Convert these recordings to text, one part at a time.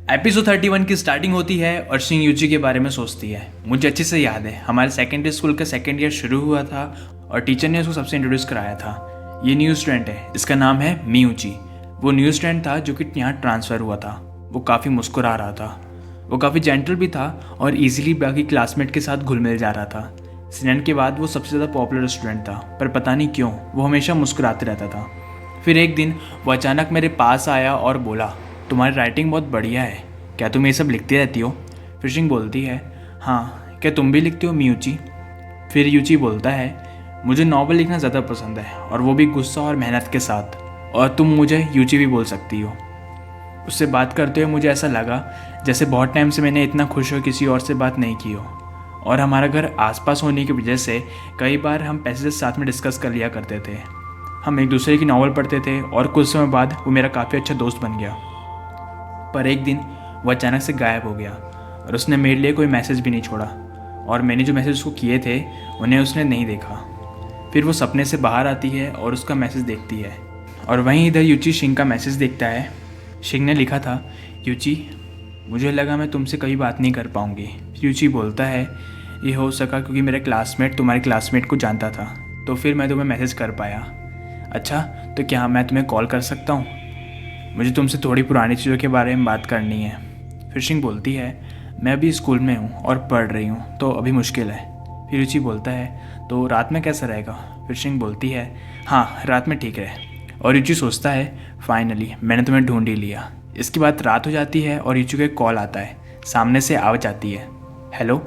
Episode 31 की starting होती है और शिंग यूची के बारे में सोचती है। मुझे अच्छे से याद है, हमारे सेकेंडरी स्कूल का सेकेंड ईयर शुरू हुआ था और टीचर ने उसको सबसे इंट्रोड्यूस कराया था। ये न्यू स्टूडेंट है, इसका नाम है मियूची। वो न्यू स्टूडेंट था जो कि यहाँ ट्रांसफ़र हुआ था। वो काफ़ी मुस्कुरा रहा था, वो काफ़ी जेंटल भी था और इजीली बाकी क्लासमेट के साथ घुल मिल जा रहा था। सिनन के बाद वो सबसे ज़्यादा पॉपुलर स्टूडेंट था, पर पता नहीं क्यों वो हमेशा मुस्कुराते रहता था। फिर एक दिन वो अचानक मेरे पास आया और बोला, तुम्हारी राइटिंग बहुत बढ़िया है, क्या तुम ये सब लिखती रहती हो? फिर शिंग बोलती है, हाँ, क्या तुम भी लिखती हो मियूची? फिर यूची बोलता है, मुझे नॉवल लिखना ज़्यादा पसंद है और वो भी गुस्सा और मेहनत के साथ, और तुम मुझे यूची भी बोल सकती हो। उससे बात करते हुए मुझे ऐसा लगा जैसे बहुत टाइम से मैंने इतना खुश हो किसी और से बात नहीं की हो, और हमारा घर आसपास होने की वजह से कई बार हम पैसेजेस साथ में डिस्कस कर लिया करते थे। हम एक दूसरे की नॉवल पढ़ते थे और कुछ समय बाद वो मेरा काफ़ी अच्छा दोस्त बन गया। पर एक दिन वो अचानक से गायब हो गया और उसने मेरे लिए कोई मैसेज भी नहीं छोड़ा, और मैंने जो मैसेज उसको किए थे उन्हें उसने नहीं देखा। फिर वो सपने से बाहर आती है और उसका मैसेज देखती है, और वहीं इधर यूची शिंग का मैसेज देखता है। शिंग ने लिखा था, यूची, मुझे लगा मैं तुमसे कभी बात नहीं कर पाऊँगी। यूची बोलता है, ये हो सका क्योंकि मेरा क्लासमेट तुम्हारे क्लासमेट को जानता था, तो फिर मैं तुम्हें मैसेज कर पाया। अच्छा, तो क्या मैं तुम्हें कॉल कर सकता हूँ? मुझे तुमसे थोड़ी पुरानी चीज़ों के बारे में बात करनी है। फिर शिंग बोलती है, मैं अभी स्कूल में हूँ और पढ़ रही हूँ, तो अभी मुश्किल है। फिर यूची बोलता है, तो रात में कैसा रहेगा? फिर शिंग बोलती है, हाँ, रात में ठीक है। और यूची सोचता है, फाइनली मैंने तुम्हें ढूंढ ही लिया। इसके बाद रात हो जाती है और यूची को एक कॉल आता है। सामने से आवाज़ आती है, हेलो,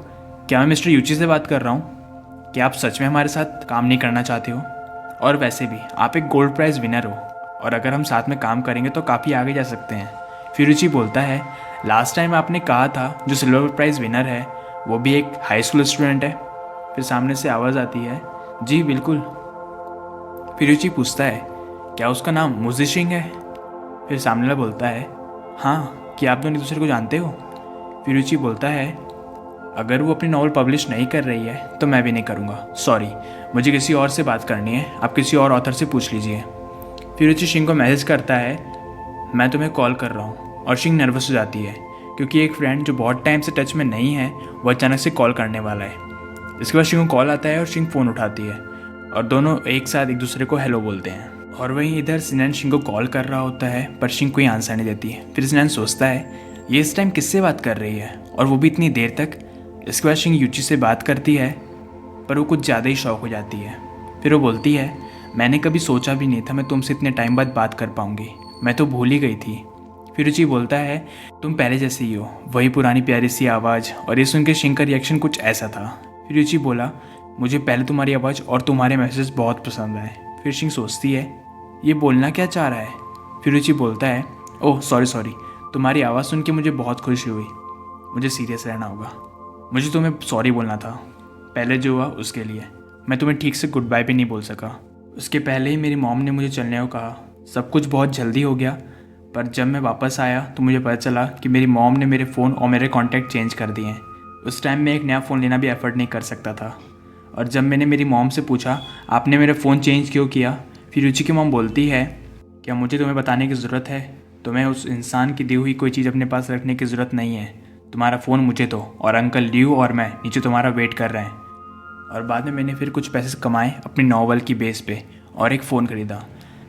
क्या मैं मिस्टर यूची से बात कर रहा हूँ? क्या आप सच में हमारे साथ काम नहीं करना चाहते हो? और वैसे भी आप एक गोल्ड प्राइज़ विनर हो, और अगर हम साथ में काम करेंगे तो काफ़ी आगे जा सकते हैं। फिर यूची बोलता है, लास्ट टाइम आपने कहा था जो सिल्वर प्राइज़ विनर है वो भी एक हाई स्कूल स्टूडेंट है। फिर सामने से आवाज़ आती है, जी बिल्कुल। फिर यूची पूछता है, क्या उसका नाम मुजी शिंग है? फिर सामने वाला बोलता है, हाँ, क्या आप दोनों एक दूसरे को जानते हो? फिर यूची बोलता है, अगर वो अपनी नॉवल पब्लिश नहीं कर रही है तो मैं भी नहीं करूँगा, सॉरी, मुझे किसी और से बात करनी है, आप किसी और ऑथर से पूछ लीजिए। फिर यूची शिंग को मैसेज करता है, मैं तुम्हें कॉल कर रहा हूँ। और शिंग नर्वस हो जाती है क्योंकि एक फ्रेंड जो बहुत टाइम से टच में नहीं है वो अचानक से कॉल करने वाला है। इसके बाद शिंग को कॉल आता है और शिंग फ़ोन उठाती है और दोनों एक साथ एक दूसरे को हेलो बोलते हैं। और वहीं इधर सिनन शिंग को कॉल कर रहा होता है पर शिंग कोई आंसर नहीं देती है। फिर सिनन सोचता है, ये इस टाइम किससे बात कर रही है और वो भी इतनी देर तक। इसके बाद शिंग यूची से बात करती है पर वो कुछ ज़्यादा ही शौक हो जाती है। फिर वो बोलती है, मैंने कभी सोचा भी नहीं था मैं तुमसे इतने टाइम बाद बात कर पाऊँगी, मैं तो भूल ही गई थी। फिर यूची बोलता है, तुम पहले जैसे ही हो, वही पुरानी प्यारी सी आवाज़। और ये सुन के शिंग का रिएक्शन कुछ ऐसा था। फिर यूची बोला, मुझे पहले तुम्हारी आवाज़ और तुम्हारे मैसेज बहुत पसंद आए। फिर शिंग सोचती है, ये बोलना क्या चाह रहा है? फिर यूची बोलता है, ओह सॉरी, तुम्हारी आवाज़ सुन के मुझे बहुत खुशी हुई, मुझे सीरियस रहना होगा, मुझे तुम्हें सॉरी बोलना था पहले जो हुआ उसके लिए। मैं तुम्हें ठीक से गुड बाय भी नहीं बोल सका। उसके पहले ही मेरी मॉम ने मुझे चलने को कहा। सब कुछ बहुत जल्दी हो गया, पर जब मैं वापस आया तो मुझे पता चला कि मेरी मॉम ने मेरे फ़ोन और मेरे कॉन्टैक्ट चेंज कर दिए हैं। उस टाइम मैं एक नया फ़ोन लेना भी एफर्ट नहीं कर सकता था। और जब मैंने मेरी मॉम से पूछा, आपने मेरा फ़ोन चेंज क्यों किया? फिर रुचि की मॉम बोलती है, क्या मुझे तुम्हें बताने की ज़रूरत है? तुम्हें उस इंसान की दी हुई कोई चीज़ अपने पास रखने की ज़रूरत नहीं है। तुम्हारा फ़ोन मुझे दो, और अंकल ल्यू और मैं नीचे तुम्हारा वेट कर रहे हैं। और बाद में मैंने फिर कुछ पैसे कमाए अपनी नॉवल की बेस पे और एक फ़ोन ख़रीदा।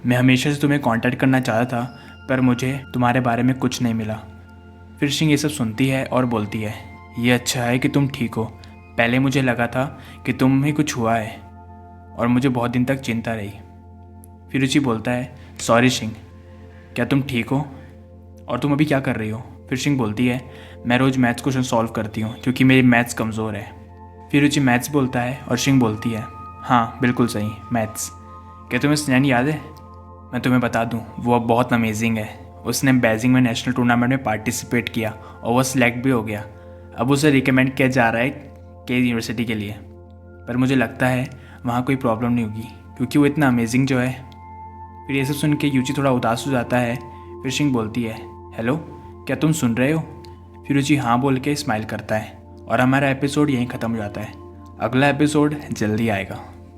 मैं हमेशा से तुम्हें कांटेक्ट करना चाहता था पर मुझे तुम्हारे बारे में कुछ नहीं मिला। फिर शिंग ये सब सुनती है और बोलती है, ये अच्छा है कि तुम ठीक हो। पहले मुझे लगा था कि तुम ही कुछ हुआ है और मुझे बहुत दिन तक चिंता रही। फिर रुचि बोलता है, सॉरी शिंग, क्या तुम ठीक हो और तुम अभी क्या कर रही हो? फिर शिंग बोलती है, मैं रोज़ मैथ्स क्वेश्चन सॉल्व करती हूँ क्योंकि मेरी मैथ्स कमज़ोर है। फिर रुचि मैथ्स बोलता है और शिंग बोलती है, हाँ बिल्कुल सही, मैथ्स। क्या तुम्हें स्नैन याद है? मैं तुम्हें बता दूं, वो अब बहुत अमेजिंग है। उसने बेजिंग में नेशनल टूर्नामेंट में पार्टिसिपेट किया और वो सिलेक्ट भी हो गया। अब उसे रिकमेंड किया जा रहा है के यूनिवर्सिटी के लिए, पर मुझे लगता है वहाँ कोई प्रॉब्लम नहीं होगी क्योंकि वो इतना अमेजिंग जो है। फिर ये सब सुन के यूची थोड़ा उदास हो जाता है। फिर शिंग बोलती है, हेलो, क्या तुम सुन रहे हो? फिर यूची हाँ बोल के स्माइल करता है और हमारा एपिसोड यहीं ख़त्म हो जाता है। अगला एपिसोड जल्दी आएगा।